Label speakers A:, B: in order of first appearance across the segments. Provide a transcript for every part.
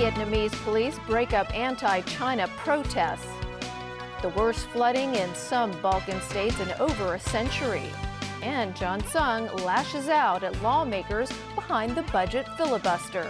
A: Vietnamese police break up anti-China protests. The worst flooding in some Balkan states in over a century. And John Sung lashes out at lawmakers behind the budget filibuster.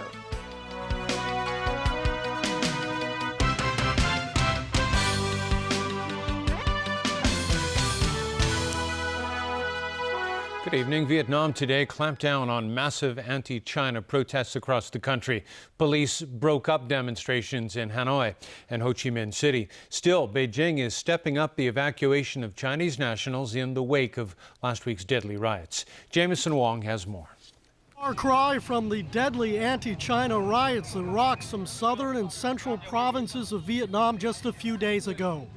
B: Good evening. Vietnam today clamped down on massive anti-China protests across the country. Police broke up demonstrations in Hanoi and Ho Chi Minh City. Still, Beijing is stepping up the evacuation of Chinese nationals in the wake of last week's deadly riots. Jameson Wong has more.
C: Far cry from the deadly anti-China riots that rocked some southern and central provinces of Vietnam just a few days ago.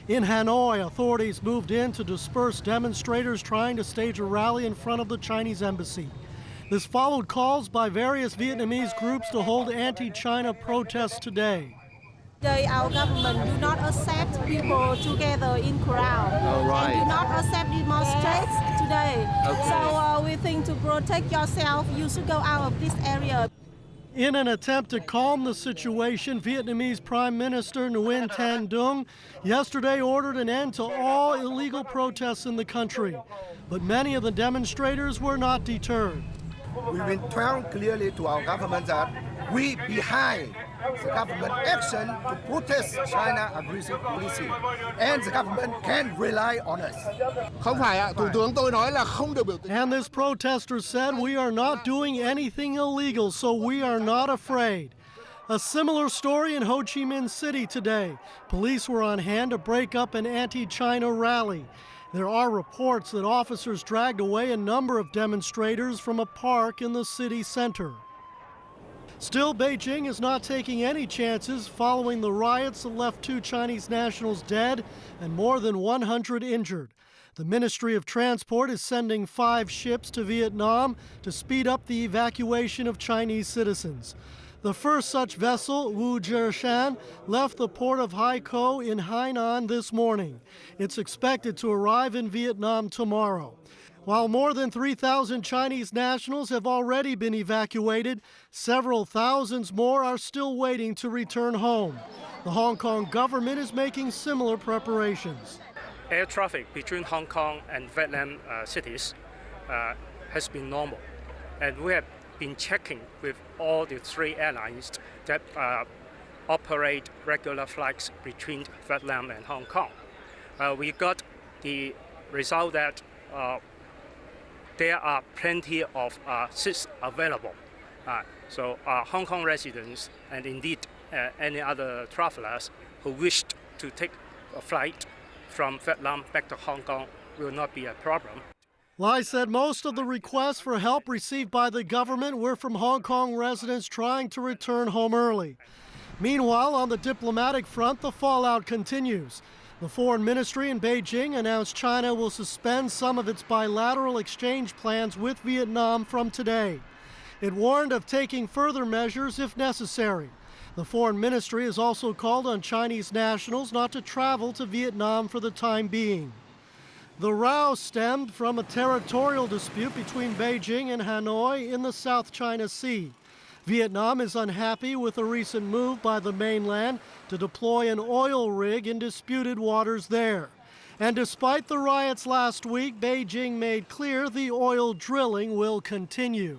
C: In Hanoi, authorities moved in to disperse demonstrators trying to stage a rally in front of the Chinese embassy. This followed calls by various Vietnamese groups to hold anti-China protests today.
D: Today, our government do not accept people together in crowd.
E: Oh, right.
D: And do not accept demonstrations today.
E: Okay.
D: So we think to protect yourself, you should go out of this area.
C: In an attempt to calm the situation, Vietnamese Prime Minister Nguyen Thanh Dung yesterday ordered an end to all illegal protests in the country. But many of the demonstrators were not deterred.
F: We will tell clearly to our government that we behind the government action to protest China aggressive policy, and the government can rely on us.
E: Không phải ạ, Thủ tướng tôi nói là không được biểu tình.
C: And this protester said, "We are not doing anything illegal, so we are not afraid." A similar story in Ho Chi Minh City today. Police were on hand to break up an anti-China rally. There are reports that officers dragged away a number of demonstrators from a park in the city center. Still, Beijing is not taking any chances following the riots that left 2 Chinese nationals dead and more than 100 injured. The Ministry of Transport is sending 5 ships to Vietnam to speed up the evacuation of Chinese citizens. The first such vessel, Wu Jirshan, left the port of Haikou in Hainan this morning. It's expected to arrive in Vietnam tomorrow. While more than 3,000 Chinese nationals have already been evacuated, several thousands more are still waiting to return home. The Hong Kong government is making similar preparations.
G: Air traffic between Hong Kong and Vietnam cities has been normal, and we have been checking with all the 3 airlines that operate regular flights between Vietnam and Hong Kong. We got the result that there are plenty of seats available. So Hong Kong residents and indeed any other travelers who wished to take a flight from Vietnam back to Hong Kong will not be a problem.
C: Lai said most of the requests for help received by the government were from Hong Kong residents trying to return home early. Meanwhile, on the diplomatic front, the fallout continues. The Foreign Ministry in Beijing announced China will suspend some of its bilateral exchange plans with Vietnam from today. It warned of taking further measures if necessary. The Foreign Ministry has also called on Chinese nationals not to travel to Vietnam for the time being. The row stemmed from a territorial dispute between Beijing and Hanoi in the South China Sea. Vietnam is unhappy with a recent move by the mainland to deploy an oil rig in disputed waters there. And despite the riots last week, Beijing made clear the oil drilling will continue.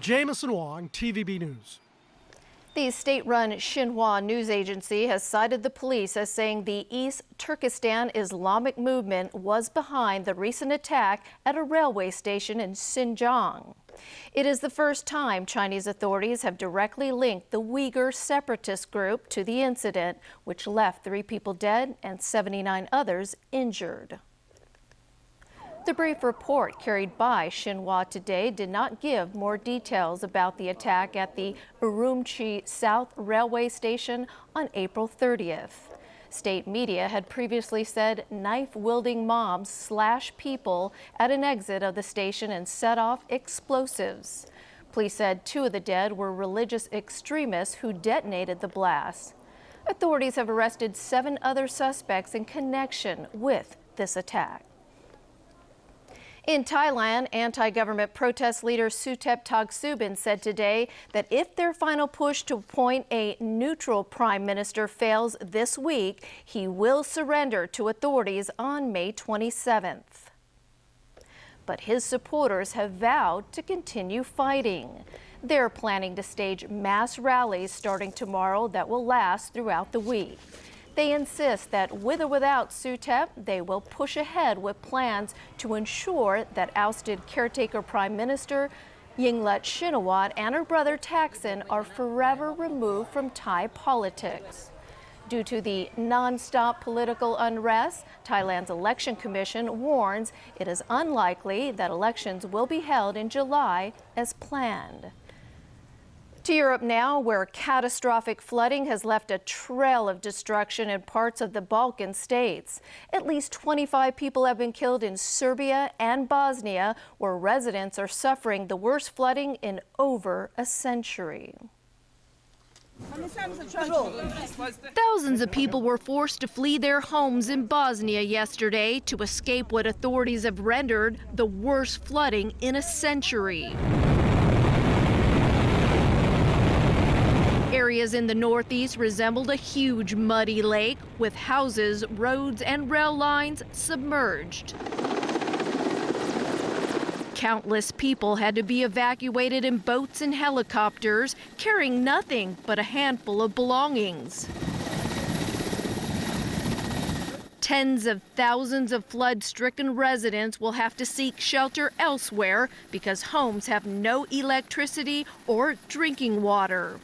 C: Jameson Wong, TVB News.
A: The state-run Xinhua news agency has cited the police as saying the East Turkestan Islamic movement was behind the recent attack at a railway station in Xinjiang. It is the first time Chinese authorities have directly linked the Uyghur separatist group to the incident, which left 3 people dead and 79 others injured. The brief report carried by Xinhua today did not give more details about the attack at the Urumqi South Railway Station on April 30th. State media had previously said knife-wielding mobs slashed people at an exit of the station and set off explosives. Police said 2 of the dead were religious extremists who detonated the blast. Authorities have arrested 7 other suspects in connection with this attack. In Thailand, anti-government protest leader Suthep Thaugsuban said today that if their final push to appoint a neutral prime minister fails this week, he will surrender to authorities on May 27th. But his supporters have vowed to continue fighting. They're planning to stage mass rallies starting tomorrow that will last throughout the week. They insist that with or without Suthep, they will push ahead with plans to ensure that ousted caretaker Prime Minister Yingluck Shinawatra and her brother Thaksin are forever removed from Thai politics. Due to the non-stop political unrest, Thailand's election commission warns it is unlikely that elections will be held in July as planned. To Europe now, where catastrophic flooding has left a trail of destruction in parts of the Balkan states. At least 25 people have been killed in Serbia and Bosnia, where residents are suffering the worst flooding in over a century. Thousands of people were forced to flee their homes in Bosnia yesterday to escape what authorities have rendered the worst flooding in a century. Areas in the northeast resembled a huge muddy lake with houses, roads, and rail lines submerged. Countless people had to be evacuated in boats and helicopters, carrying nothing but a handful of belongings. Tens of thousands of flood-stricken residents will have to seek shelter elsewhere because homes have no electricity or drinking water.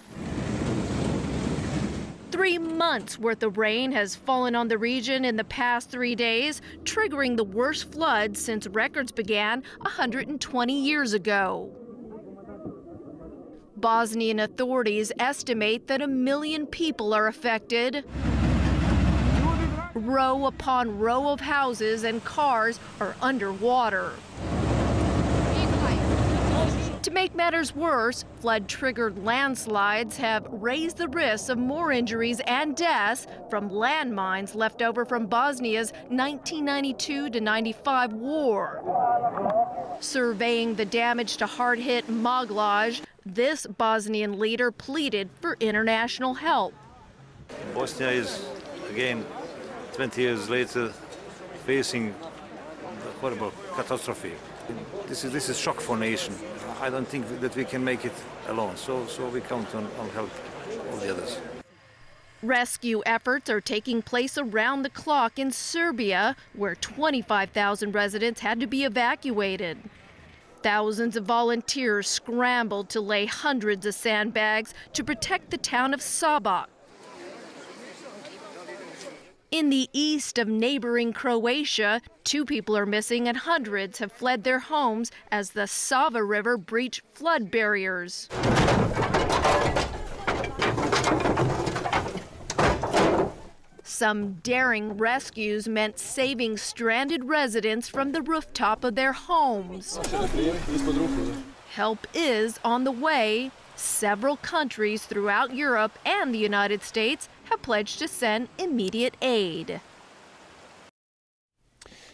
A: 3 months worth of rain has fallen on the region in the past 3 days, triggering the worst floods since records began 120 years ago. Bosnian authorities estimate that 1 million people are affected. Row upon row of houses and cars are underwater. To make matters worse, flood-triggered landslides have raised the risks of more injuries and deaths from landmines left over from Bosnia's 1992-95 war. Surveying the damage to hard-hit Moglaj, this Bosnian leader pleaded for international help.
H: Bosnia is, again, 20 years later, facing the horrible catastrophe. This is shock for nation. I don't think that we can make it alone, so we count on help of the others.
A: Rescue efforts are taking place around the clock in Serbia, where 25,000 residents had to be evacuated. Thousands of volunteers scrambled to lay hundreds of sandbags to protect the town of Sabak. In the east of neighboring Croatia, 2 people are missing and hundreds have fled their homes as the Sava River breached flood barriers. Some daring rescues meant saving stranded residents from the rooftop of their homes. Help is on the way. Several countries throughout Europe and the United States have pledged to send immediate aid.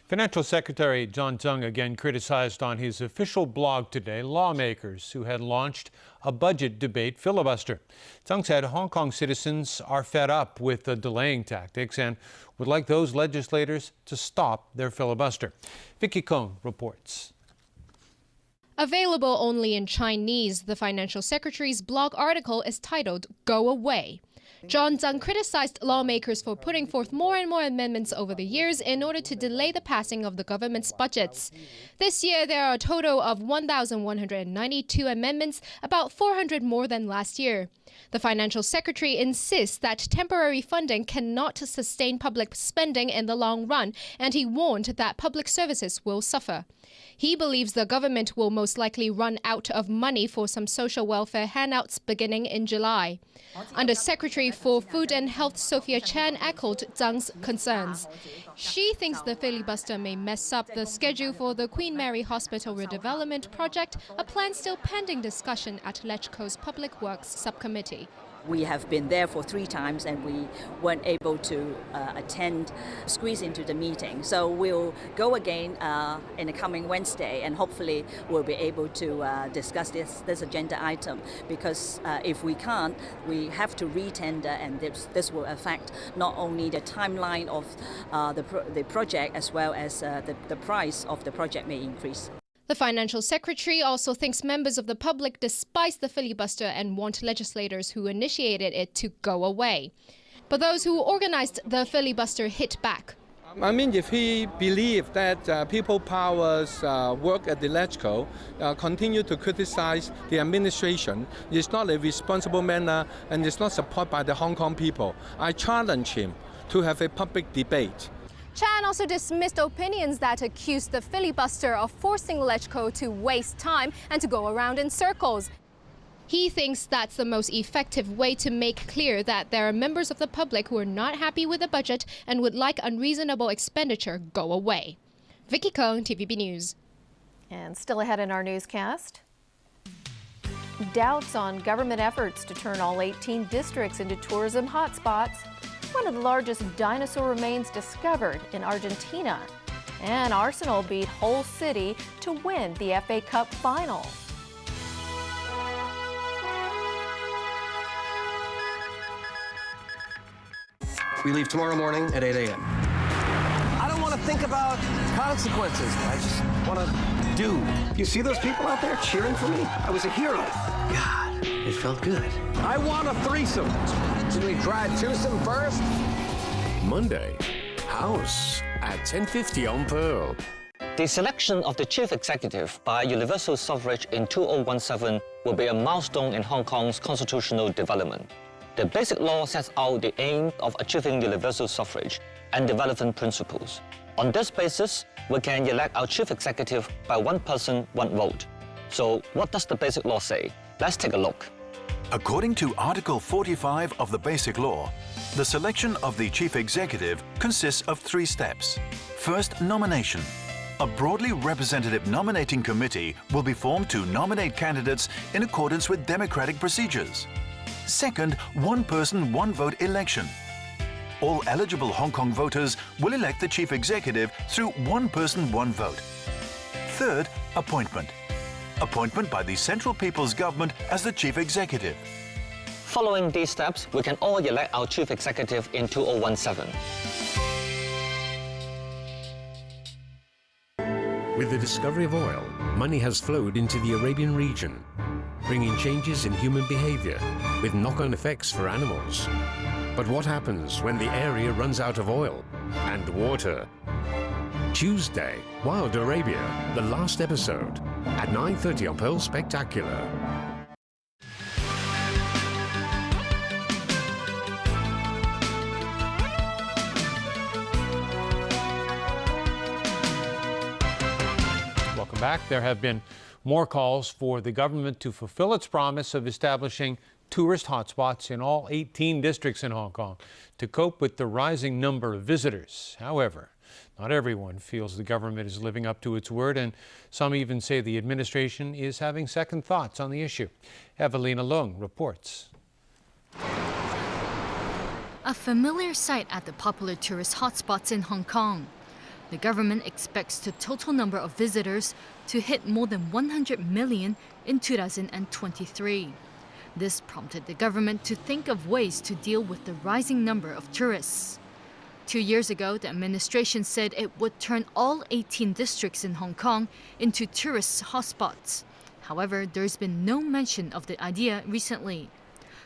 B: Financial Secretary John Tsang again criticized on his official blog today lawmakers who had launched a budget debate filibuster. Tsang said Hong Kong citizens are fed up with the delaying tactics and would like those legislators to stop their filibuster. Vicky Kong reports.
I: Available only in Chinese, the Financial Secretary's blog article is titled Go Away. John Tsang criticized lawmakers for putting forth more and more amendments over the years in order to delay the passing of the government's budgets. This year, there are a total of 1,192 amendments, about 400 more than last year. The Financial Secretary insists that temporary funding cannot sustain public spending in the long run, and he warned that public services will suffer. He believes the government will most likely run out of money for some social welfare handouts beginning in July. Under Secretary for Food and Health Sophia Chan echoed Tsang's concerns. She thinks the filibuster may mess up the schedule for the Queen Mary Hospital redevelopment project, a plan still pending discussion at LegCo's Public Works Subcommittee.
J: We have been there for 3 times and we weren't able to squeeze into the meeting. So we'll go again in the coming Wednesday and hopefully we'll be able to discuss this agenda item, because if we can't, we have to re-tender, and this will affect not only the timeline of the project as well as the price of the project may increase.
I: The financial secretary also thinks members of the public despise the filibuster and want legislators who initiated it to go away. But those who organized the filibuster hit back.
K: I mean, if he believes that people powers work at the LegCo continue to criticize the administration, it's not a responsible manner and it's not supported by the Hong Kong people. I challenge him to have a public debate.
I: Chan also dismissed opinions that accused the filibuster of forcing LegCo to waste time and to go around in circles. He thinks that's the most effective way to make clear that there are members of the public who are not happy with the budget and would like unreasonable expenditure go away. Vicky Kong, TVB News.
A: And still ahead in our newscast, doubts on government efforts to turn all 18 districts into tourism hotspots. One of the largest dinosaur remains discovered in Argentina. And Arsenal beat Hull City to win the FA Cup final.
L: We leave tomorrow morning at 8 a.m. I don't want to think about consequences. I just want to do. You see those people out there cheering for me? I was a hero. God, it felt good. I want a threesome. Should we try a twosome first?
M: Monday, House at 10:50 on Pearl.
N: The selection of the chief executive by universal suffrage in 2017 will be a milestone in Hong Kong's constitutional development. The Basic Law sets out the aim of achieving universal suffrage and the relevant principles. On this basis, we can elect our chief executive by one person, one vote. So what does the Basic Law say? Let's take a look.
O: According to Article 45 of the Basic Law, the selection of the chief executive consists of 3 steps. First, nomination. A broadly representative nominating committee will be formed to nominate candidates in accordance with democratic procedures. Second, one person, one vote election. All eligible Hong Kong voters will elect the chief executive through one person, one vote. Third, appointment. Appointment by the Central People's Government as the chief executive.
N: Following these steps, we can all elect our chief executive in 2017.
M: With the discovery of oil, money has flowed into the Arabian region, bringing changes in human behavior with knock-on effects for animals. But what happens when the area runs out of oil and water? Tuesday, Wild Arabia, the last episode, at 9:30 on Pearl Spectacular.
B: Welcome back. There have been more calls for the government to fulfill its promise of establishing tourist hotspots in all 18 districts in Hong Kong to cope with the rising number of visitors. However, not everyone feels the government is living up to its word, and some even say the administration is having second thoughts on the issue. Evelina Leung reports.
P: A familiar sight at the popular tourist hotspots in Hong Kong. The government expects the total number of visitors to hit more than 100 million in 2023. This prompted the government to think of ways to deal with the rising number of tourists. 2 years ago, the administration said it would turn all 18 districts in Hong Kong into tourist hotspots. However, there's been no mention of the idea recently.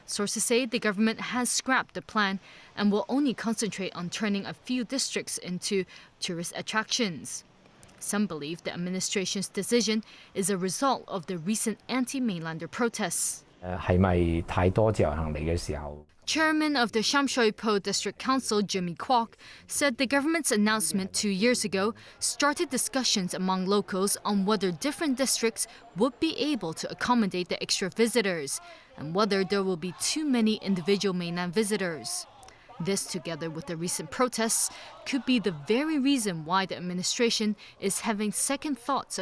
P: Sources say the government has scrapped the plan and will only concentrate on turning a few districts into tourist attractions. Some believe the administration's decision is a result of the recent anti-mainlander protests. Chairman of the Sham Shui Po District Council, Jimmy Kwok, said the government's announcement 2 years ago started discussions among locals on whether different districts would be able to accommodate the extra visitors and whether there will be too many individual mainland visitors. This, together with the recent protests, could be the very reason why the administration is having second thoughts